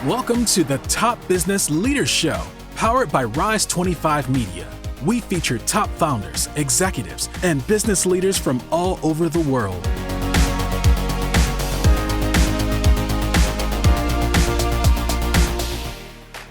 Welcome to the Top Business Leaders Show, powered by Rise 25 Media. We feature top founders, executives, and business leaders from all over the world.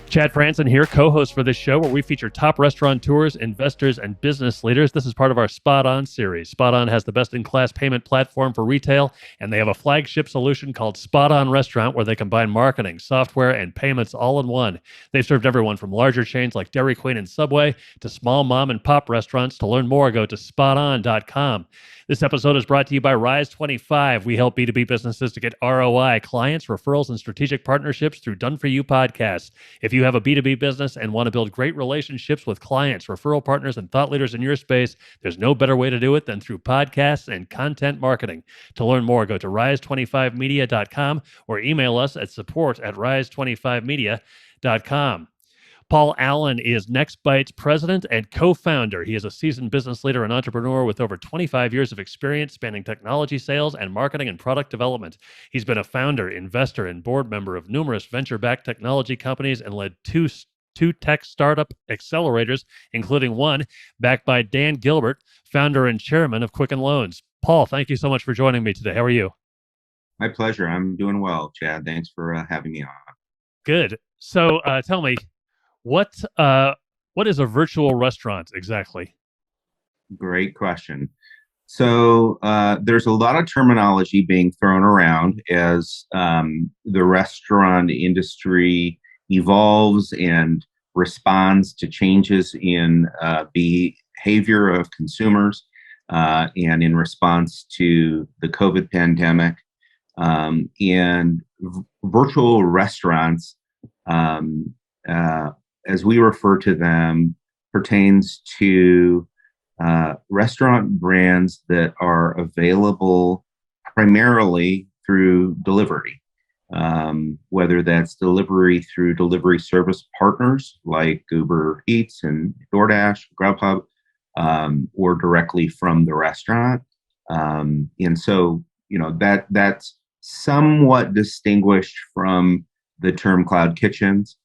Chad Franson here, co-host for this show where we feature top restaurateurs, investors, and business leaders. This is part of our SpotOn series. SpotOn has the best-in-class payment platform for retail, and they have a flagship solution called SpotOn Restaurant where they combine marketing, software, and payments all in one. They've served everyone from larger chains like Dairy Queen and Subway to small mom-and-pop restaurants. To learn more, go to SpotOn.com. This episode is brought to you by Rise 25. We help B2B businesses to get ROI, clients, referrals, and strategic partnerships through Done-For-You podcasts. If you have a B2B business and want to build great relationships with clients, referral partners, and thought leaders in your space, there's no better way to do it than through podcasts and content marketing. To learn more, go to rise25media.com or email us at support@rise25media.com. Paul Allen is Nextbite's president and co-founder. He is a seasoned business leader and entrepreneur with over 25 years of experience spanning technology sales and marketing and product development. He's been a founder, investor, and board member of numerous venture-backed technology companies and led two tech startup accelerators, including one backed by Dan Gilbert, founder and chairman of Quicken Loans. Paul, thank you so much for joining me today. How are you? My pleasure. I'm doing well, Chad. Thanks for having me on. Good. So tell me, what is a virtual restaurant exactly? Great question. So there's a lot of terminology being thrown around as the restaurant industry evolves and responds to changes in behavior of consumers and in response to the COVID pandemic. And virtual restaurants, as we refer to them, pertains to restaurant brands that are available primarily through delivery, whether that's delivery through delivery service partners like Uber Eats and DoorDash, Grubhub, or directly from the restaurant. And so, that's somewhat distinguished from the term cloud kitchens.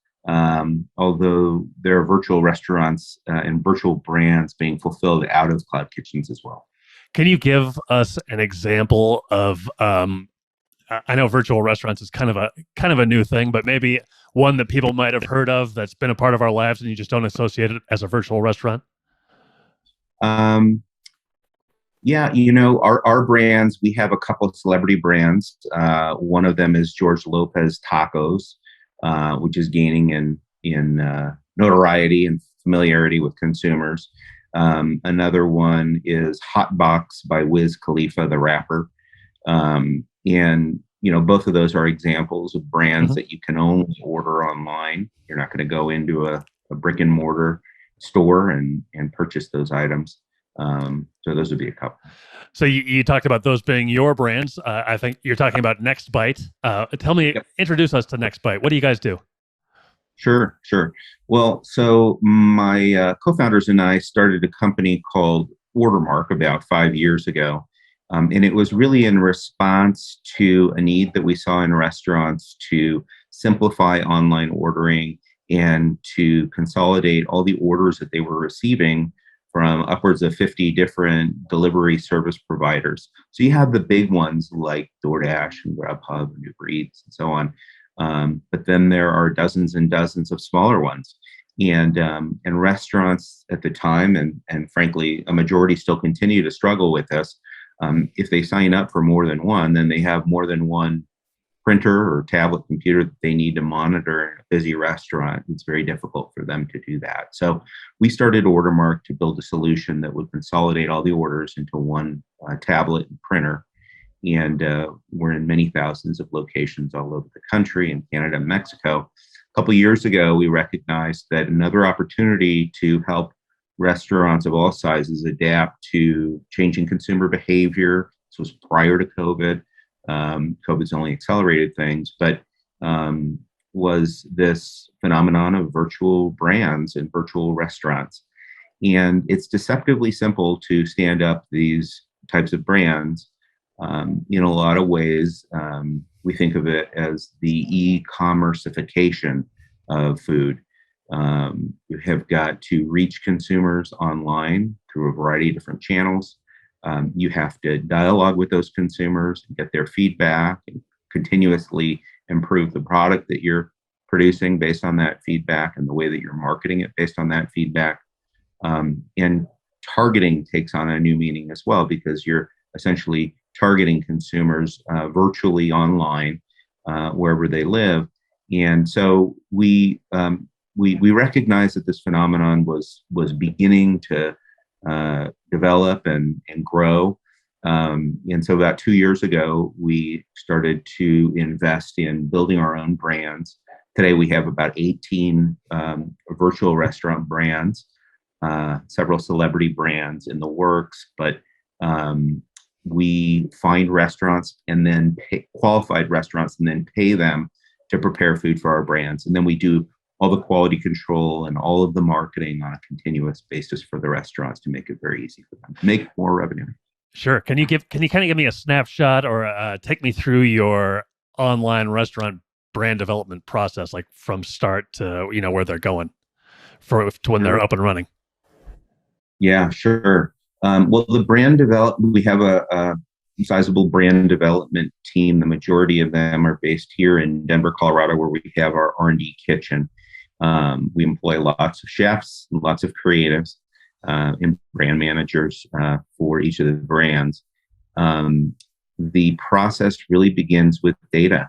Although there are virtual restaurants and virtual brands being fulfilled out of cloud kitchens as well. Can you give us an example of, I know virtual restaurants is kind of a new thing, but maybe one that people might have heard of that's been a part of our lives and you just don't associate it as a virtual restaurant? Yeah, our brands, we have a couple of celebrity brands. One of them is George Lopez Tacos, which is gaining in notoriety and familiarity with consumers. Another one is Hotbox by Wiz Khalifa, the rapper. And, both of those are examples of brands that you can only order online. You're not going to go into a brick and mortar store and purchase those items. So those would be a couple. So you talked about those being your brands. I think you're talking about Nextbite. Tell me, Introduce us to Nextbite. What do you guys do? Sure. Well, so my co-founders and I started a company called OrderMark about 5 years ago. And it was really in response to a need that we saw in restaurants to simplify online ordering and to consolidate all the orders that they were receiving from upwards of 50 different delivery service providers. So you have the big ones like DoorDash and Grubhub and Uber Eats and so on. But then there are dozens and dozens of smaller ones. And restaurants at the time, and frankly, a majority still continue to struggle with this. If they sign up for more than one, then they have more than one printer or tablet computer that they need to monitor in a busy restaurant. It's very difficult for them to do that. So we started OrderMark to build a solution that would consolidate all the orders into one tablet and printer. And we're in many thousands of locations all over the country, in Canada and Mexico. A couple of years ago, we recognized that another opportunity to help restaurants of all sizes adapt to changing consumer behavior. This was prior to COVID. COVID's only accelerated things, but was this phenomenon of virtual brands and virtual restaurants. And it's deceptively simple to stand up these types of brands. In a lot of ways, we think of it as the e-commerceification of food. You have got to reach consumers online through a variety of different channels. You have to dialogue with those consumers and get their feedback and continuously improve the product that you're producing based on that feedback and the way that you're marketing it based on that feedback. And targeting takes on a new meaning as well, because you're essentially targeting consumers virtually online wherever they live. And so we recognize that this phenomenon was beginning to develop and grow. And so about 2 years ago, we started to invest in building our own brands. Today, we have about 18 virtual restaurant brands, several celebrity brands in the works, but we find restaurants and then qualified restaurants and then pay them to prepare food for our brands. And then we do all the quality control and all of the marketing on a continuous basis for the restaurants to make it very easy for them to make more revenue. Sure. Can you kind of give me a snapshot or take me through your online restaurant brand development process, like from start to, where they're going to when they're up and running? Yeah, sure. Well, the brand development, we have a sizable brand development team. The majority of them are based here in Denver, Colorado, where we have our R&D kitchen. We employ lots of chefs, lots of creatives, and brand managers for each of the brands. The process really begins with data.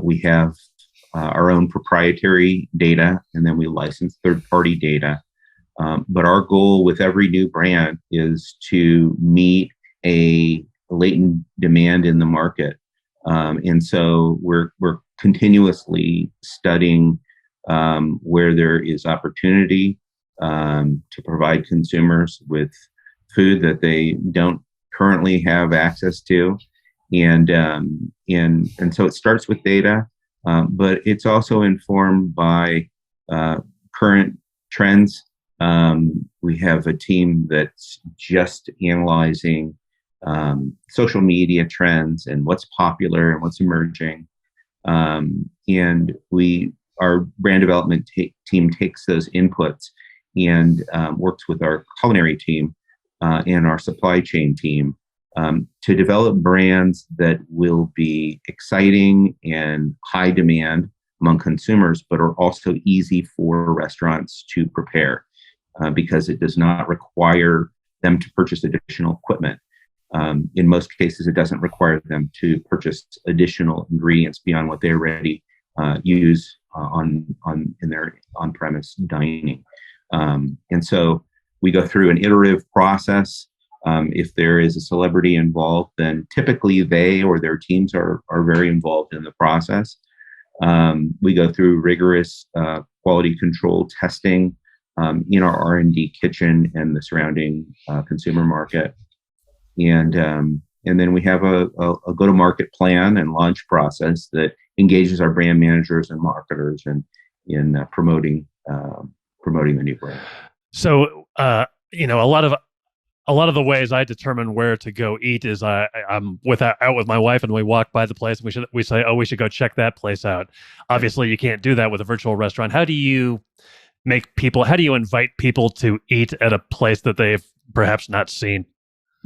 We have our own proprietary data, and then we license third-party data. But our goal with every new brand is to meet a latent demand in the market. And so we're continuously studying where there is opportunity to provide consumers with food that they don't currently have access to. And so it starts with data, but it's also informed by current trends. We have a team that's just analyzing social media trends and what's popular and what's emerging. And our brand development team takes those inputs and works with our culinary team and our supply chain team to develop brands that will be exciting and high demand among consumers, but are also easy for restaurants to prepare because it does not require them to purchase additional equipment. In most cases, it doesn't require them to purchase additional ingredients beyond what they already use in their on-premise dining. And so we go through an iterative process. If there is a celebrity involved, then typically they or their teams are very involved in the process. We go through rigorous quality control testing in our R&D kitchen and the surrounding consumer market. And then we have a go-to-market plan and launch process that engages our brand managers and marketers in promoting the new brand. So, a lot of the ways I determine where to go eat is I'm out with my wife and we walk by the place and we say, oh, we should go check that place out. Obviously, you can't do that with a virtual restaurant. How do you invite people to eat at a place that they've perhaps not seen?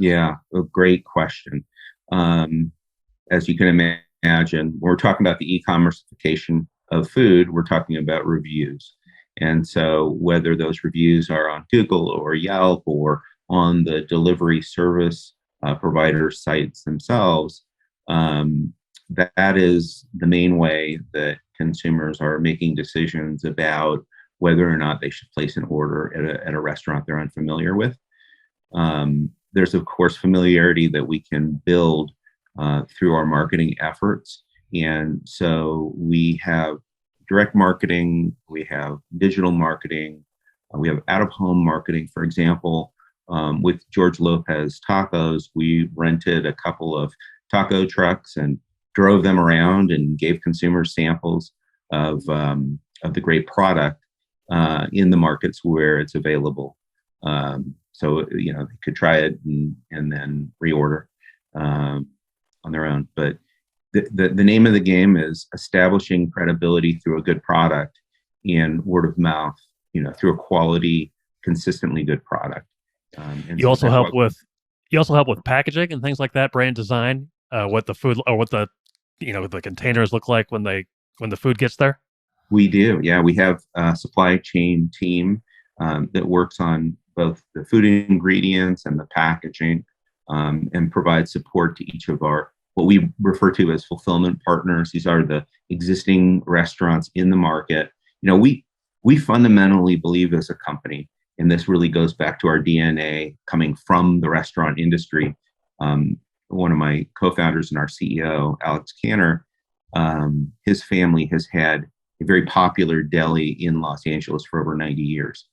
Yeah, a great question. As you can imagine, when we're talking about the e-commerceification of food, we're talking about reviews. And so whether those reviews are on Google or Yelp or on the delivery service provider sites themselves, that is the main way that consumers are making decisions about whether or not they should place an order at a restaurant they're unfamiliar with. There's, of course, familiarity that we can build through our marketing efforts. And so we have direct marketing, we have digital marketing, we have out-of-home marketing. For example, with George Lopez Tacos, we rented a couple of taco trucks and drove them around and gave consumers samples of the great product in the markets where it's available. So they could try it and then reorder on their own. But the name of the game is establishing credibility through a good product and word of mouth, through a quality, consistently good product. And You so also that's help why with packaging and things like that, brand design, what the food or what the containers look like when the food gets there. we do. Yeah, we have a supply chain team that works on both the food ingredients and the packaging, and provides support to each of our what we refer to as fulfillment partners. These are the existing restaurants in the market. We fundamentally believe as a company, and this really goes back to our DNA coming from the restaurant industry. One of my co-founders and our CEO, Alex Canner, his family has had a very popular deli in Los Angeles for over 90 years.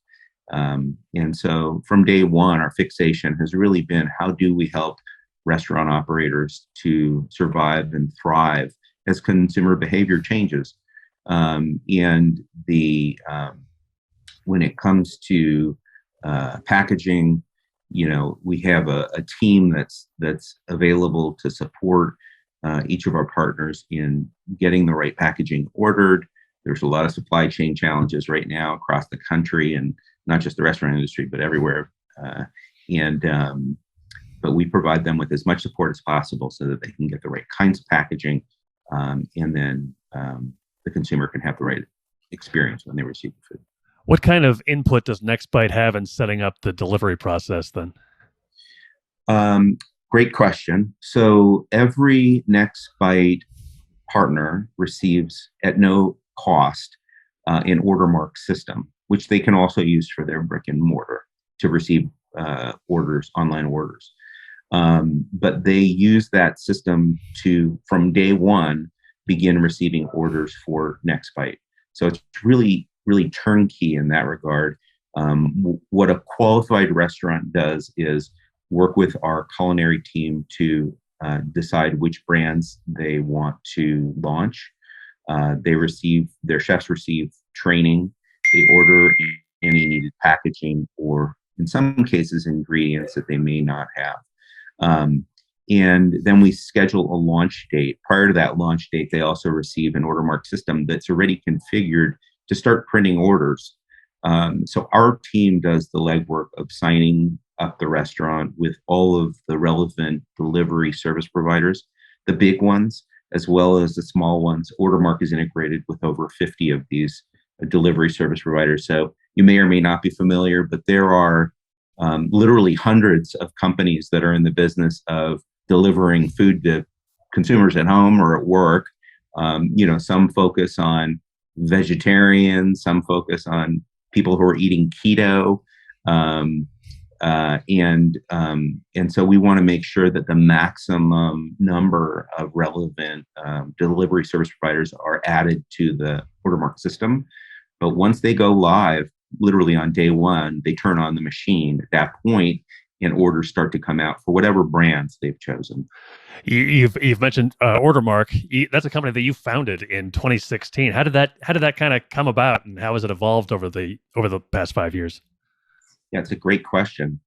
And so from day one, our fixation has really been, how do we help restaurant operators to survive and thrive as consumer behavior changes? And when it comes to packaging, we have a team that's available to support each of our partners in getting the right packaging ordered. There's a lot of supply chain challenges right now across the country, and not just the restaurant industry, but everywhere. But we provide them with as much support as possible so that they can get the right kinds of packaging, and then the consumer can have the right experience when they receive the food. What kind of input does Nextbite have in setting up the delivery process then? Great question. So every Nextbite partner receives at no cost an OrderMark system, which they can also use for their brick and mortar to receive online orders. But they use that system to, from day one, begin receiving orders for Nextbite. So it's really, really turnkey in that regard. What a qualified restaurant does is work with our culinary team to decide which brands they want to launch. Their chefs receive training. They order any needed packaging, or in some cases, ingredients that they may not have. And then we schedule a launch date. Prior to that launch date, they also receive an OrderMark system that's already configured to start printing orders. So our team does the legwork of signing up the restaurant with all of the relevant delivery service providers, the big ones, as well as the small ones. OrderMark is integrated with over 50 of these delivery service providers. So you may or may not be familiar, but there are literally hundreds of companies that are in the business of delivering food to consumers at home or at work. Some focus on vegetarians, some focus on people who are eating keto. And so we want to make sure that the maximum number of relevant delivery service providers are added to the OrderMark system. But once they go live, literally on day one, they turn on the machine. At that point, and orders start to come out for whatever brands they've chosen. You've mentioned OrderMark. That's a company that you founded in 2016. How did that kind of come about, and how has it evolved over the past 5 years? Yeah, it's a great question.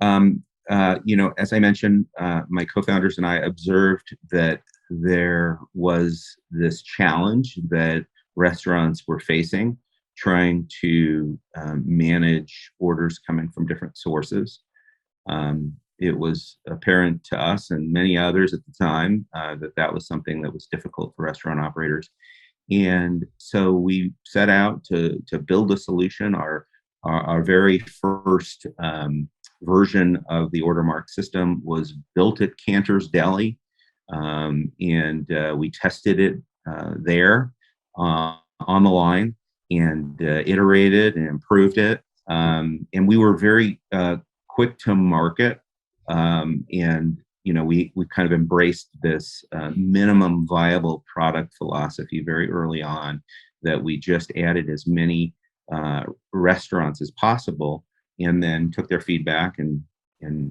As I mentioned, my co-founders and I observed that there was this challenge that restaurants were facing, trying to manage orders coming from different sources. It was apparent to us and many others at the time that was something that was difficult for restaurant operators. And so we set out to build a solution. Our very first version of the OrderMark system was built at Cantor's Deli, and we tested it there on the line, and iterated and improved it. And we were very quick to market, and we kind of embraced this minimum viable product philosophy very early on, that we just added as many restaurants as possible, and then took their feedback and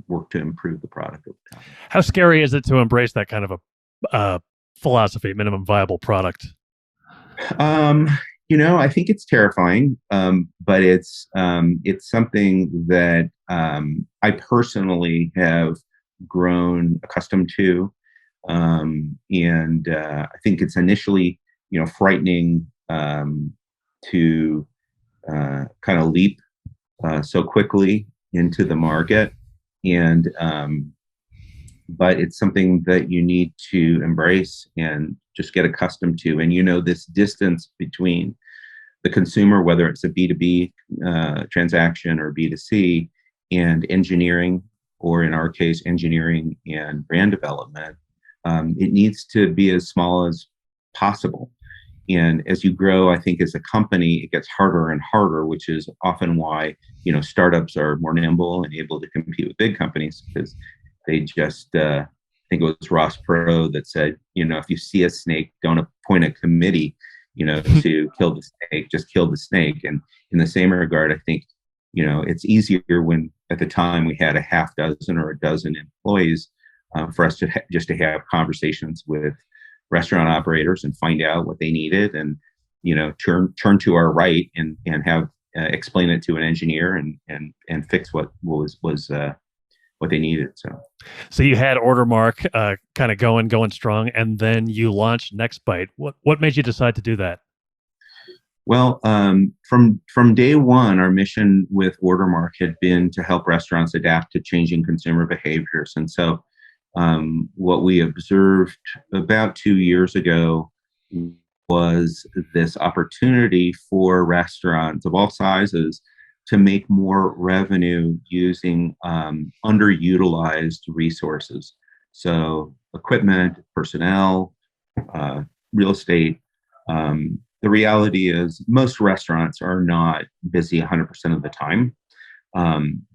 worked to improve the product over time. How scary is it to embrace that kind of a philosophy, minimum viable product? I think it's terrifying, but it's something that I personally have grown accustomed to. And I think it's initially, frightening to kind of leap so quickly into the market. And but it's something that you need to embrace and just get accustomed to. And this distance between the consumer, whether it's a B2B transaction or B2C, and engineering, or in our case, engineering and brand development, it needs to be as small as possible. And as you grow, I think as a company, it gets harder and harder, which is often why, startups are more nimble and able to compete with big companies, because they just, I think it was Ross Perot that said, if you see a snake, don't appoint a committee, to kill the snake, just kill the snake. And in the same regard, I think, it's easier when at the time we had a half dozen or a dozen employees for us to just to have conversations with restaurant operators and find out what they needed, and turn to our right and have explain it to an engineer and fix what was what they needed. So you had OrderMark kind of going strong, and then you launched Nextbite. What made you decide to do that? Well, from day one, our mission with OrderMark had been to help restaurants adapt to changing consumer behaviors. And so what we observed about 2 years ago was this opportunity for restaurants of all sizes to make more revenue using underutilized resources. So equipment, personnel, real estate. The reality is most restaurants are not busy 100% of the time.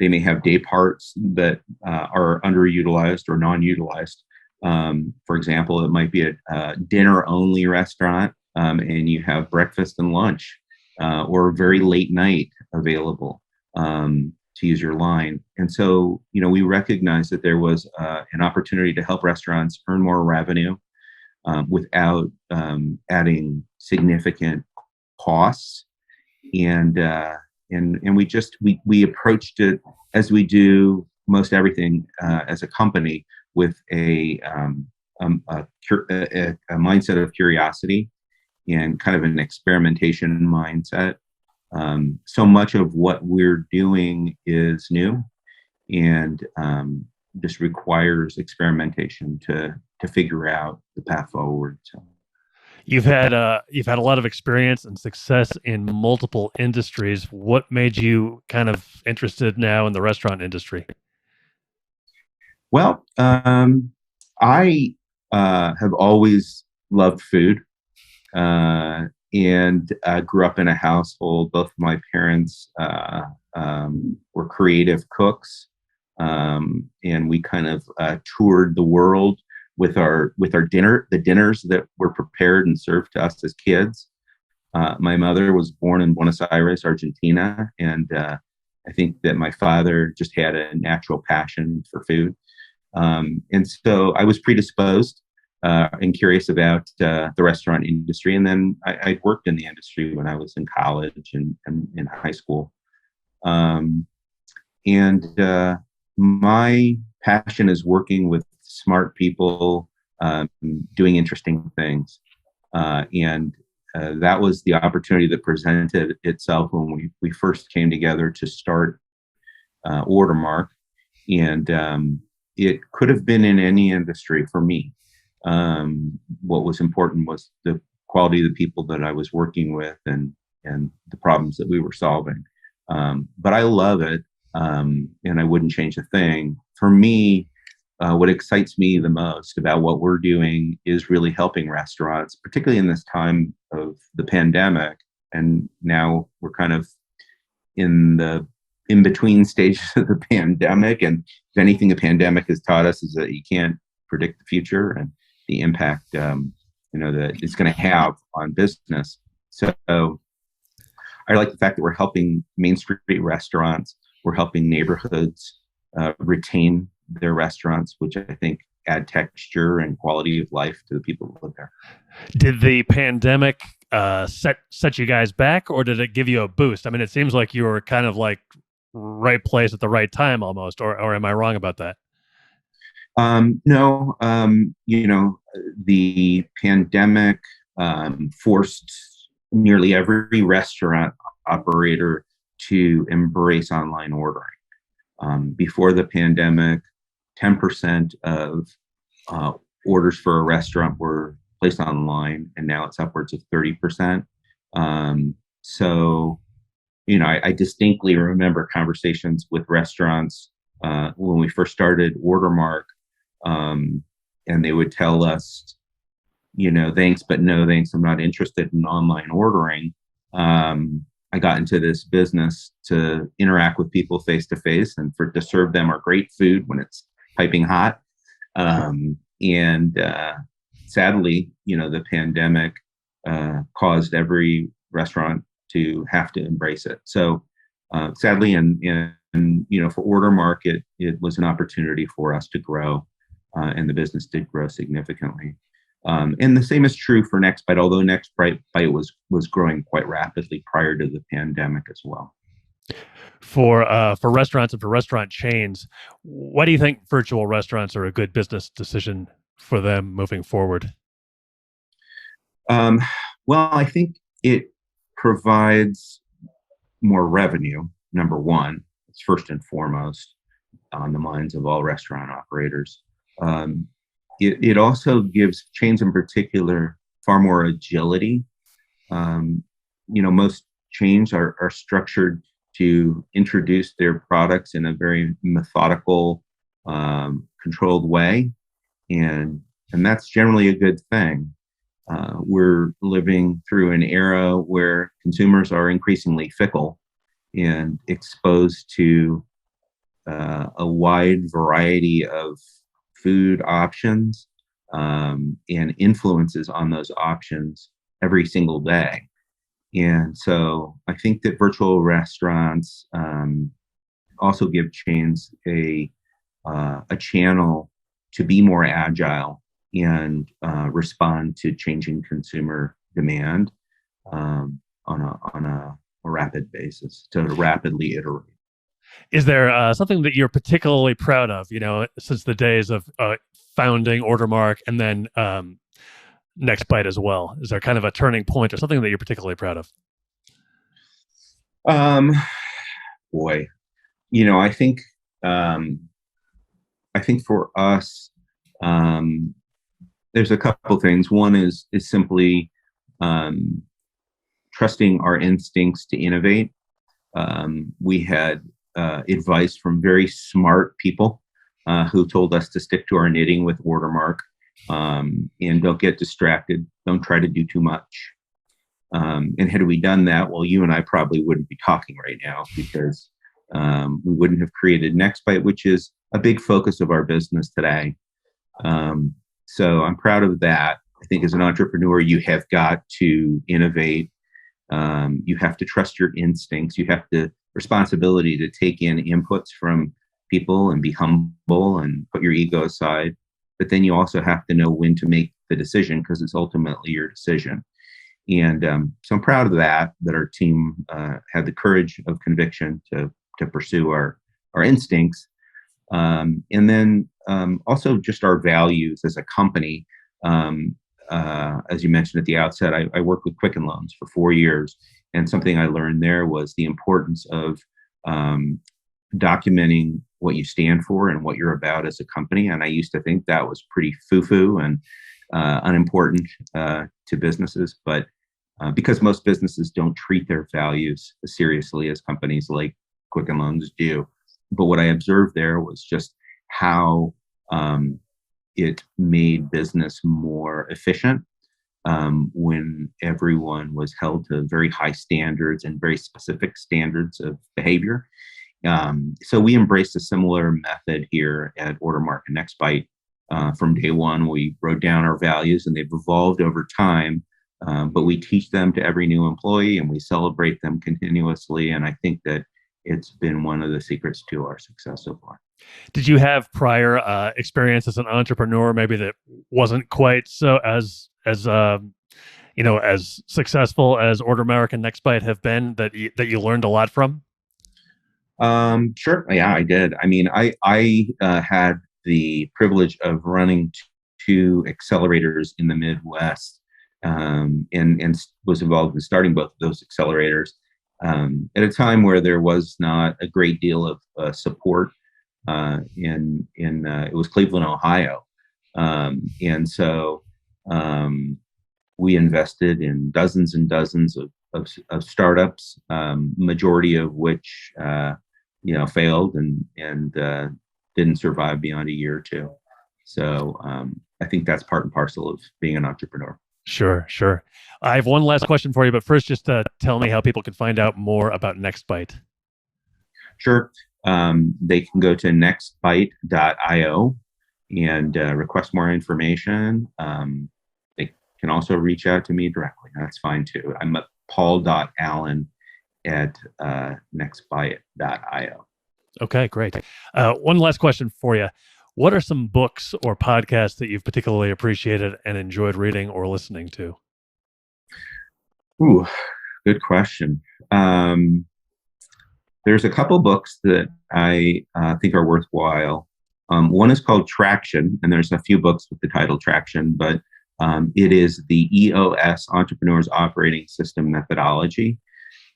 They may have day parts that are underutilized or non-utilized. For example, it might be a dinner-only restaurant, and you have breakfast and lunch, or very late night available, to use your line. And so, we recognized that there was an opportunity to help restaurants earn more revenue without adding significant costs. And we approached it as we do most everything as a company, with a mindset of curiosity and kind of an experimentation mindset. So much of what we're doing is new, and just requires experimentation to figure out the path forward. So. You've had a lot of experience and success in multiple industries. What made you kind of interested now in the restaurant industry? Well, I have always loved food, and grew up in a household. Both my parents were creative cooks, and we kind of toured the world with our the dinners that were prepared and served to us as kids. My mother was born in Buenos Aires, Argentina, and I think that my father just had a natural passion for food. And so I was predisposed and curious about the restaurant industry. And then I worked in the industry when I was in college and in high school. My passion is working with smart people, doing interesting things. And that was the opportunity that presented itself when we first came together to start OrderMark. And it could have been in any industry for me. What was important was the quality of the people that I was working with and the problems that we were solving. But I love it, and I wouldn't change a thing. For me, what excites me the most about what we're doing is really helping restaurants, particularly in this time of the pandemic. And now we're kind of in the in-between stages of the pandemic. And if anything the pandemic has taught us is that you can't predict the future and the impact that it's going to have on business. So I like the fact that we're helping Main Street restaurants, we're helping neighborhoods retain their restaurants, which I think add texture and quality of life to the people who live there. Did the pandemic set you guys back, or did it give you a boost? I mean, it seems like you were kind of like right place at the right time almost, or am I wrong about that? No, the pandemic forced nearly every restaurant operator to embrace online ordering. Before the pandemic, 10% of uh, orders for a restaurant were placed online, and now it's upwards of 30%. So, I distinctly remember conversations with restaurants when we first started OrderMark, and they would tell us, thanks, but no thanks. I'm not interested in online ordering. I got into this business to interact with people face to face and to serve them our great food when it's piping hot. And sadly, the pandemic caused every restaurant to have to embrace it. So sadly, for OrderMark, it was an opportunity for us to grow, and the business did grow significantly. And the same is true for Nextbite, although Nextbite was growing quite rapidly prior to the pandemic as well. For restaurants and for restaurant chains, why do you think virtual restaurants are a good business decision for them moving forward? Well, I think it provides more revenue. Number one, it's first and foremost on the minds of all restaurant operators. It also gives chains in particular far more agility. Most chains are structured to introduce their products in a very methodical, controlled way, and that's generally a good thing. We're living through an era where consumers are increasingly fickle and exposed to a wide variety of food options, and influences on those options every single day. And so I think that virtual restaurants also give chains a channel to be more agile and respond to changing consumer demand on a rapid basis, to rapidly iterate. Is there something that you're particularly proud of, since the days of founding OrderMark and then Nextbite as well? Is there kind of a turning point or something that you're particularly proud of? Boy, I think for us, there's a couple things. One is simply trusting our instincts to innovate. We had advice from very smart people who told us to stick to our knitting with OrderMark, and don't get distracted. Don't try to do too much. And had we done that, well, you and I probably wouldn't be talking right now, because we wouldn't have created Nextbite, which is a big focus of our business today. So I'm proud of that. I think as an entrepreneur, you have got to innovate. You have to trust your instincts. You have the responsibility to take in inputs from people and be humble and put your ego aside. But then you also have to know when to make the decision, because it's ultimately your decision. And so I'm proud of that our team had the courage of conviction to pursue our instincts. And then also just our values as a company. As you mentioned at the outset, I worked with Quicken Loans for 4 years. And something I learned there was the importance of documenting what you stand for and what you're about as a company. And I used to think that was pretty foo-foo and unimportant to businesses. But because most businesses don't treat their values as seriously as companies like Quicken Loans do. But what I observed there was just how it made business more efficient when everyone was held to very high standards and very specific standards of behavior. So we embraced a similar method here at OrderMark and Nextbite. From day one, we wrote down our values, and they've evolved over time. But we teach them to every new employee, and we celebrate them continuously. And I think that it's been one of the secrets to our success so far. Did you have prior experience as an entrepreneur, maybe that wasn't quite so as successful as OrderMark and Nextbite have been, that you learned a lot from? Sure. Yeah, I did. I mean, I had the privilege of running two accelerators in the Midwest, and was involved in starting both of those accelerators at a time where there was not a great deal of support. It was Cleveland, Ohio, and so we invested in dozens and dozens of startups, majority of which failed and didn't survive beyond a year or two. So I think that's part and parcel of being an entrepreneur. Sure. I have one last question for you, but first, just tell me how people can find out more about Nextbite. Sure. They can go to nextbite.io and request more information. They can also reach out to me directly. That's fine too. I'm at paul.allen at nextbite.io. Okay, great. One last question for you. What are some books or podcasts that you've particularly appreciated and enjoyed reading or listening to? Ooh, good question. There's a couple books that I think are worthwhile. One is called Traction, and there's a few books with the title Traction, but it is the EOS, Entrepreneur's Operating System Methodology.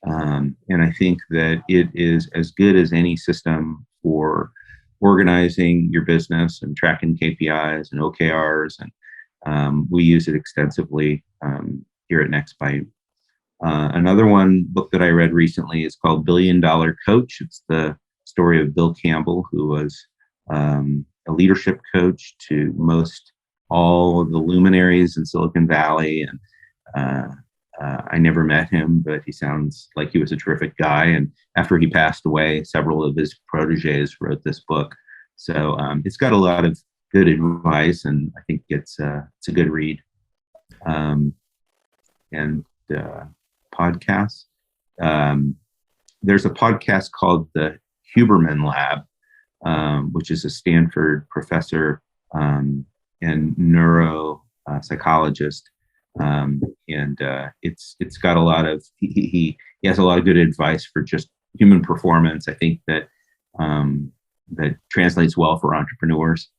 And I think that it is as good as any system for organizing your business and tracking KPIs and OKRs. And we use it extensively here at Nextbite. Another book that I read recently is called $1 Billion Coach. It's the story of Bill Campbell, who was a leadership coach to most all of the luminaries in Silicon Valley. And I never met him, but he sounds like he was a terrific guy. And after he passed away, several of his proteges wrote this book. So it's got a lot of good advice, and I think it's a good read. And podcasts. There's a podcast called the Huberman Lab, which is a Stanford professor and neuro psychologist. And it's got a lot of he has a lot of good advice for just human performance. I think that that translates well for entrepreneurs,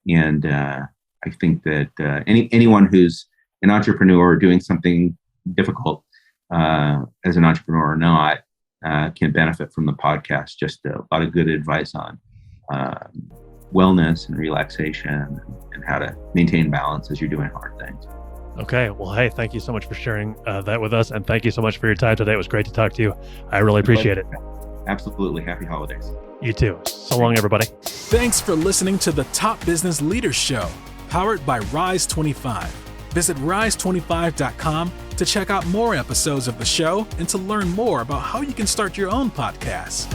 and I think that anyone who's an entrepreneur doing something difficult as an entrepreneur or not can benefit from the podcast. Just a lot of good advice on wellness and relaxation and how to maintain balance as you're doing hard things. Okay. Well, hey, thank you so much for sharing that with us. And thank you so much for your time today. It was great to talk to you. I really appreciate it. Absolutely. Happy holidays. You too. So long, everybody. Thanks for listening to the Top Business Leaders Show, powered by Rise25. Visit rise25.com to check out more episodes of the show and to learn more about how you can start your own podcast.